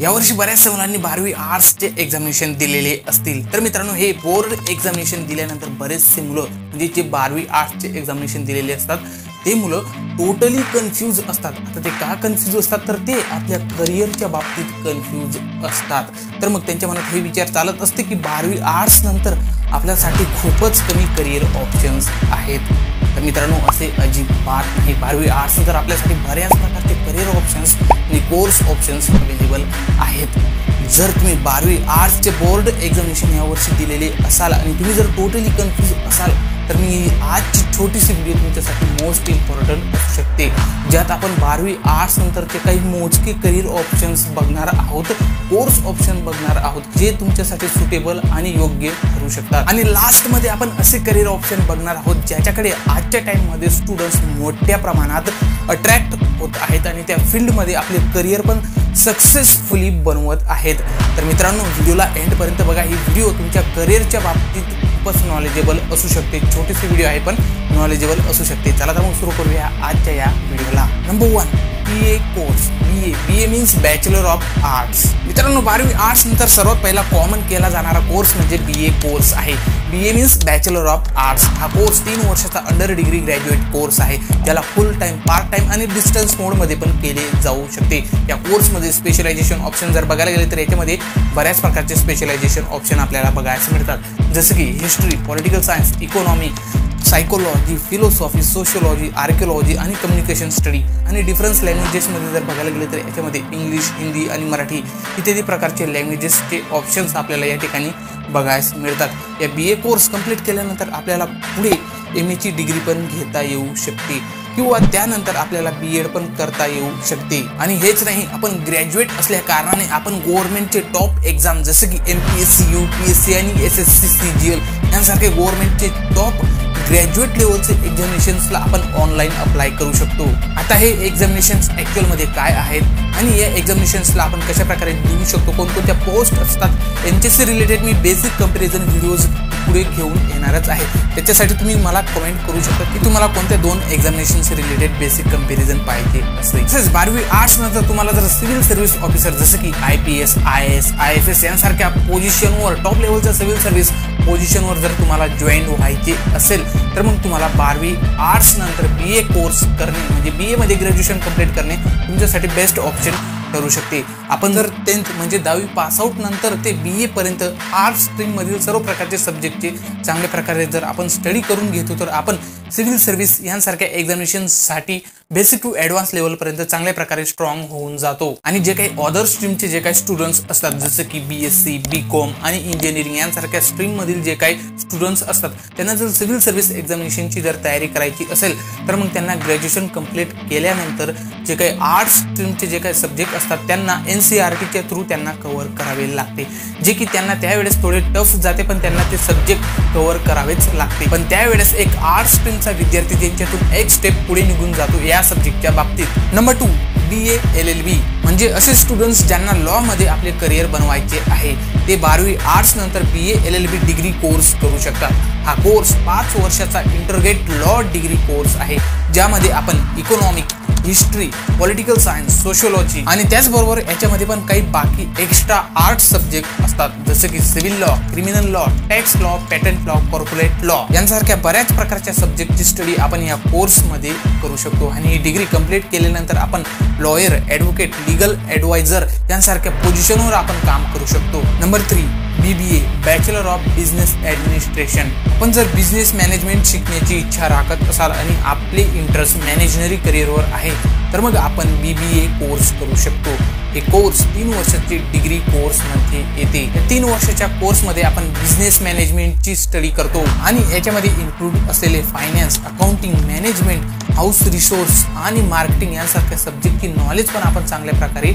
यावर्षी बऱ्याचशा मुलांनी 12वी आर्ट्सचे एक्झामिनेशन दिलेले असतील। तर मित्रांनो, हे बोर्ड एक्झामिनेशन दिल्यानंतर बरेचसे मुलं म्हणजे जे 12वी आर्ट्सचे एक्झामिनेशन दिलेले असतात ते मुलं टोटली कन्फ्यूज असतात। आता ते का कन्फ्यूज असतात, तर ते आपल्या करिअरच्या बाबतीत कन्फ्यूज असतात। तर मग त्यांच्या मनात हे विचार चालत असते की 12वी आर्ट्स नंतर आपल्यासाठी खूपच कमी करिअर ऑप्शन्स आहेत। तर मित्रांनो, असे अजिबात नाही। 12वी आर्ट्स नंतर आपल्यासाठी बऱ्याच प्रकारचे करिअर ऑप्शन्स आणि कोर्स ऑप्शन्स अवेलेबल आहेत। जर तुम्ही 12वी आर्ट्सचे बोर्ड एक्झामिनेशन यावर्षी दिलेले असाल आणि तुम्ही जर टोटली कन्फ्यूज असाल तर मी आजची छोटीशी व्हिडिओ तुमच्यासाठी मोस्ट इम्पॉर्टंट असू शकते, ज्यात आपण 12वी आर्ट्स नंतरचे काही मोजके करिअर ऑप्शन्स बघणार आहोत, कोर्स ऑप्शन बघणार आहोत, जे तुमच्यासाठी सुटेबल आणि योग्य ठरू शकतात। आणि लास्टमध्ये आपण असे करिअर ऑप्शन बघणार आहोत ज्याच्याकडे आजच्या टाइममध्ये स्टुडंट्स मोठ्या प्रमाणात अट्रॅक्ट होत आहेत आणि त्या फील्डमध्ये आपले करिअर पण सक्सेसफुली बनवत आहेत। तर मित्रांनो, व्हिडिओला एंडपर्यंत बघा। ही व्हिडिओ तुमच्या करिअरच्या बाबतीत खूपच नॉलेजेबल असू शकते। छोटीशी व्हिडिओ आहे पण नॉलेजेबल असू शकते। चला तर मग सुरू करूया आजच्या या व्हिडिओला। Number 1, BA course. BA means bachelor of arts. मित्रांनो, 12वी आर्ट्स नंतर सर्वात पहिला कॉमन केला जाणारा कोर्स म्हणजे BA कोर्स आहे। BA means bachelor of arts. हा कोर्स 3 वर्षाचा अंडर डिग्री ग्रॅज्युएट कोर्स आहे, ज्याला फुल टाइम, पार्ट टाइम आणि डिस्टन्स मोडमध्ये पण केले जाऊ शकते। या कोर्समध्ये स्पेशलायझेशन ऑप्शन जर बघायला गेले तर याच्यामध्ये बऱ्याच प्रकारचे स्पेशलायझेशन ऑप्शन आपल्याला बघायला मिळतात, जसं की history, political science, economy, psychology, philosophy, sociology, archaeology आणि कम्युनिकेशन स्टडी। आणि डिफरन्स लँग्वेजेसमध्ये जर बघायला गेले तर याच्यामध्ये इंग्लिश, हिंदी आणि मराठी इत्यादी प्रकारचे लँग्वेजेसचे ऑप्शन्स आपल्याला या ठिकाणी बघायला मिळतात। या BA कोर्स कंप्लीट केल्यानंतर आपल्याला पुढे MA ची डिग्री पण घेता येऊ शकते किंवा त्यानंतर आपल्याला BEd पण करता येऊ शकते। आणि हेच नाही, आपण ग्रॅज्युएट असल्या कारणाने आपण गव्हर्नमेंटचे टॉप एक्झाम जसे की MPSC, UPSC आणि SSC, CGL यांसारखे गव्हर्नमेंटचे टॉप ग्रॅज्युएट लेवलचे एक्झामिनेशन्सला आपण ऑनलाईन अप्लाय करू शकतो। आता हे एक्झामिनेशन्स ॲक्च्युअलमध्ये काय आहेत आणि या एक्झामिनेशन्सला आपण कशा प्रकारे देऊ शकतो, कोणकोणत्या पोस्ट असतात, यांच्याशी रिलेटेड मी बेसिक कंपॅरिझन व्हिडिओज पुढे घेऊन येणारच आहे। त्याच्यासाठी तुम्ही मला कमेंट करू शकता की तुम्हाला कोणत्या 2 एक्झामिनेशन्स रिलेटेड बेसिक कंपॅरिझन पाहिजे असेल। तसेच 12वी आर्ट्स नंतर तुम्हाला जर सिव्हिल सर्व्हिस ऑफिसर जसे की IPS, IAS, IFS यांसारख्या पोझिशनवर, टॉप लेवलच्या सिव्हिल सर्व्हिस पोझिशनवर जर तुम्हाला जॉईन व्हायचे असेल तर मग तुम्हाला 12वी आर्ट्स नंतर BA कोर्स करणे म्हणजे BA मध्ये ग्रॅज्युएशन कंप्लीट करणे तुमच्यासाठी बेस्ट ऑप्शन ठरू शकते। आपण जर 10th म्हणजे 10वी पासआउट नंतर ते BA पर्यंत आर्ट्स स्ट्रीम मधील सर्व प्रकारचे सब्जेक्टचे चांगल्या प्रकारे जर आपण स्टडी करून घेतो तर आपण सिव्हिल सर्व्हिस यांसारख्या एक्झामिनेशनसाठी बेसिक टू ॲडव्हान्स लेवलपर्यंत चांगल्या प्रकारे स्ट्रॉंग होऊन जातो। आणि जे काही अदर स्ट्रीमचे जे काही स्टुडंट्स असतात जसं की BSc, BCom आणि इंजिनिअरिंग यांसारख्या स्ट्रीम मधील जे काही स्टुडंट्स असतात त्यांना जर सिव्हिल सर्व्हिस एक्झामिनेशनची जर तयारी करायची असेल तर मग त्यांना ग्रॅज्युएशन कंप्लीट केल्यानंतर जे काही आर्ट्स स्ट्रीमचे जे काही सब्जेक्ट असतात त्यांना NCERTच्या थ्रू त्यांना कव्हर करावे लागते, जे की त्यांना त्यावेळेस थोडे टफ जाते पण त्यांना ते सब्जेक्ट कव्हर करावेच लागते। पण त्यावेळेस एक आर्ट्स स्ट्रीमचा विद्यार्थी त्यांच्यातून एक स्टेप पुढे निघून जातो या सब्जेक्टच्या बाबतीत। नंबर 2, BA LLB म्हणजे असे स्टुडंट्स ज्यांना लॉ मध्ये आपले करिअर बनवायचे आहे ते 12वी आर्ट्स नंतर BA LLB डिग्री कोर्स करू शकतात। हा कोर्स 5 वर्षाचा इंटरग्रेट लॉ डिग्री कोर्स आहे, ज्यामध्ये आपण economic, history, political science, sociology आणि त्याचबरोबर याच्यामध्ये पण काही बाकी एक्स्ट्रा आर्ट्स सब्जेक्ट असतात जसे की civil law, criminal law, tax law, patent law, corporate law यांसारख्या बऱ्याच प्रकारच्या सब्जेक्टची स्टडी आपण या कोर्समध्ये करू शकतो। आणि ही डिग्री कंप्लीट केल्यानंतर आपण लॉयर, ॲडव्होकेट, लीगल ॲडवायझर यांसारख्या पोझिशनवर आपण काम करू शकतो। Number 3, BBA bachelor of business administration. आपण जर बिझनेस मॅनेजमेंट शिकण्याची इच्छा राखत असाल आणि आपले इंटरेस्ट मॅनेजरी करिअरवर आहे तर मग आपण BBA कोर्स करू शकतो। हे कोर्स 3 वर्षाची डिग्री कोर्समध्ये येते। या 3 वर्षाच्या कोर्समध्ये आपण बिझनेस मॅनेजमेंटची स्टडी करतो आणि याच्यामध्ये इन्क्लूड असलेले finance, accounting, management, house resource आणि मार्केटिंग यांसारख्या सब्जेक्टची नॉलेज पण आपण चांगल्या प्रकारे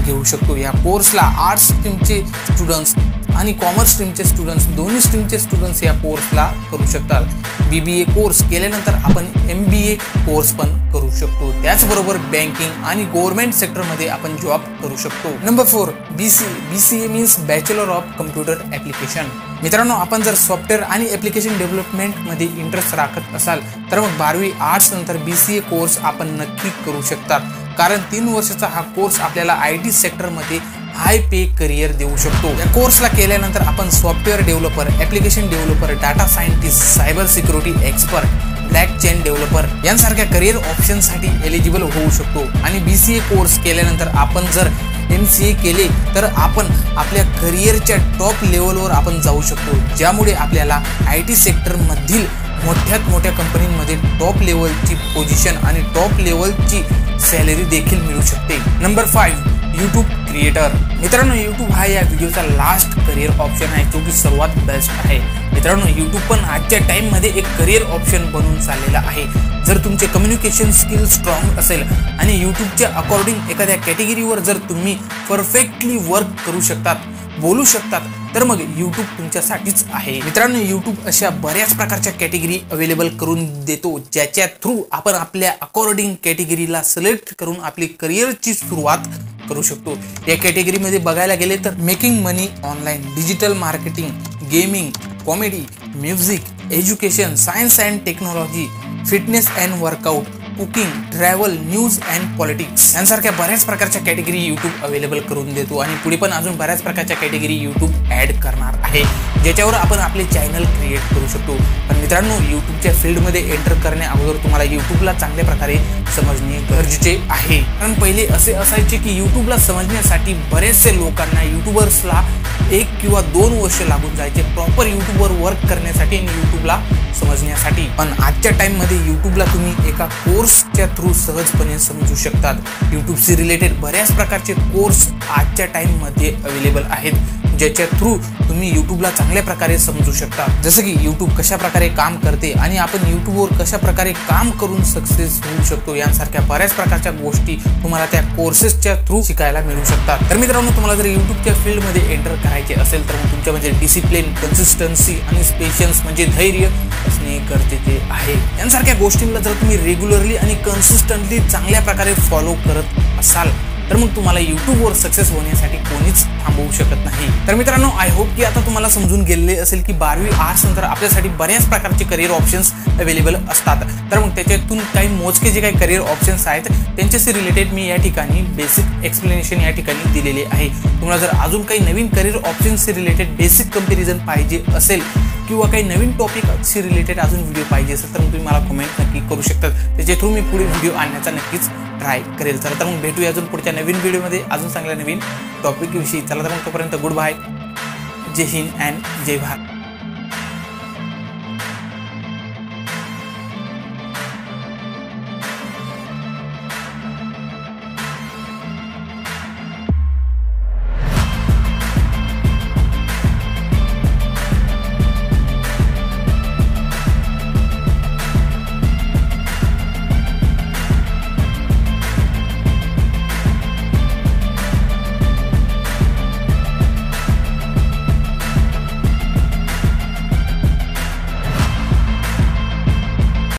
घेऊ शकतो। या कोर्सला आर्ट्स स्ट्रीमचे स्टुडंट्स आणि कॉमर्स स्ट्रीमचे स्टुडंट्स दोन्ही स्ट्रीमचे स्टुडंट्स या कोर्सला करू शकतात। BBA कोर्स केल्यानंतर आपण MBA कोर्स पण करू शकतो। त्याचबरोबर बँकिंग आणि गव्हर्नमेंट सेक्टरमध्ये आपण जॉब करू शकतो। Number 4, BCA means bachelor of computer application. मित्रांनो, आपण जर सॉफ्टवेअर आणि ॲप्लिकेशन डेव्हलपमेंटमध्ये इंटरेस्ट राखत असाल तर मग 12वी आर्ट्स नंतर BCA कोर्स आपण नक्की करू शकतात, कारण 3 वर्षाचा हा कोर्स आपल्याला IT सेक्टरमध्ये हाय पे करिअर देऊ शकतो। या कोर्सला केल्यानंतर आपण software developer, application developer, data scientist, cyber security expert, black chain developer यांसारख्या करिअर ऑप्शनसाठी एलिजिबल होऊ शकतो। आणि BCA कोर्स केल्यानंतर आपण जर MCA केले तर आपण आपल्या करिअरच्या टॉप लेवलवर आपण जाऊ शकतो, ज्यामुळे आपल्याला IT सेक्टर मधील मोठ्यात मोठ्या कंपनीमध्ये टॉप लेवलची पोझिशन आणि टॉप लेवलची सॅलरी देखील मिळू शकते। Number 5, YouTube creator. मित्रांनो, यूट्यूब हा या व्हिडिओचा लास्ट करिअर ऑप्शन आहे, जो की सर्वात बेस्ट आहे। मित्रांनो, यूट्यूब पण आजच्या टाइम मध्ये एक करिअर ऑप्शन बनून चाललेला आहे। जर तुमचे कम्युनिकेशन स्किल स्ट्रॉंग असेल आणि यूट्यूबच्या अकॉर्डिंग एखाद्या कॅटेगरीवर जर तुम्ही परफेक्टली वर्क करू शकतात, बोलू शकतात, तर मग यूट्यूब तुमच्यासाठीच आहे। मित्रांनो, यूट्यूब अशा बऱ्याच प्रकारच्या कॅटेगरी अवेलेबल करून देतो, ज्याच्या थ्रू आपण आपल्या अकॉर्डिंग कॅटेगरीला सिलेक्ट करून आपली करिअरची सुरुवात करू शकतो। या कॅटेगरीमध्ये बघायला गेले तर making money online, digital marketing, gaming, comedy, music, education, science and technology, fitness and workout, cooking, travel, news and politics यांसारख्या बऱ्याच प्रकारच्या कॅटेगरी यूट्यूब अवेलेबल करून देतो आणि पुढे पण अजून बऱ्याच प्रकारच्या कॅटेगरी यूट्यूब ऍड करणार आहे, ज्याच्यावर आपण आपले चॅनल क्रिएट करू शकतो। पण मित्रांनो, यूट्यूबच्या फील्डमध्ये एंटर करण्या अगोदर तुम्हाला यूट्यूबला चांगल्या प्रकारे समजणे गरजेचे आहे। कारण पहिले असे असायचे की यूट्यूबला समजण्यासाठी बरेचसे लोकांना, यूट्यूबर्सला 1 किंवा 2 वर्ष लागून जायचे प्रॉपर यूट्यूबवर वर्क करण्यासाठी आणि यूट्यूबला समजण्यासाठी। पण आजच्या टाइम मध्ये यूट्यूबला तुम्ही एका कोर्सच्या थ्रू सहजपणे समजू शकतात। यूट्यूबशी रिलेटेड बऱ्याच प्रकारचे कोर्स आजच्या टाइम मध्ये अवेलेबल आहेत, ज्याच्या थ्रू तुम्ही यूट्यूबला चांगल्या प्रकारे समजू शकता। जसं की यूट्यूब कशा प्रकारे काम करते आणि आपण यूट्यूबवर कशा प्रकारे काम करून सक्सेस होऊ शकतो, यांसारख्या बऱ्याच प्रकारच्या गोष्टी तुम्हाला त्या कोर्सेसच्या थ्रू शिकायला मिळू शकतात। तर मित्रांनो, तुम्हाला जर यूट्यूबच्या फील्डमध्ये एंटर करायचे असेल तर मग तुमच्यामध्ये डिसिप्लिन, कन्सिस्टन्सी आणि पेशन्स म्हणजे धैर्य असणे गरजेचे आहे। यांसारख्या गोष्टींना जर तुम्ही रेग्युलरली आणि कन्सिस्टंटली चांगल्या प्रकारे फॉलो करत असाल तर मग तुम्हाला यूट्यूबवर सक्सेस होण्यासाठी कोणीच थांबवू शकत नाही। तर मित्रांनो, आय होप की आता तुम्हाला समजून गेले असेल की 12वी आर्ट्स नंतर आपल्यासाठी बऱ्याच प्रकारचे करिअर ऑप्शन्स अवेलेबल असतात। तर मग त्याच्यातून काही मोजके जे काही करिअर ऑप्शन्स आहेत त्यांच्याशी रिलेटेड मी या ठिकाणी बेसिक एक्सप्लेनेशन या ठिकाणी दिलेले आहे। तुम्हाला जर अजून काही नवीन करिअर ऑप्शन्सशी रिलेटेड बेसिक कंपॅरिझन पाहिजे असेल किंवा काही नवीन टॉपिकशी रिलेटेड अजून व्हिडिओ पाहिजे असेल तर मग तुम्ही मला कमेंट नक्की करू शकता, त्याच्या थ्रू मी पुढे व्हिडिओ आणण्याचा नक्कीच ट्राय करेल। तर मग भेटूया अजून पुढच्या नवीन व्हिडिओमध्ये अजून चांगल्या नवीन टॉपिक विषयी। चला तर मग तोपर्यंत गुड बाय, जय हिंद अँड जय भारत।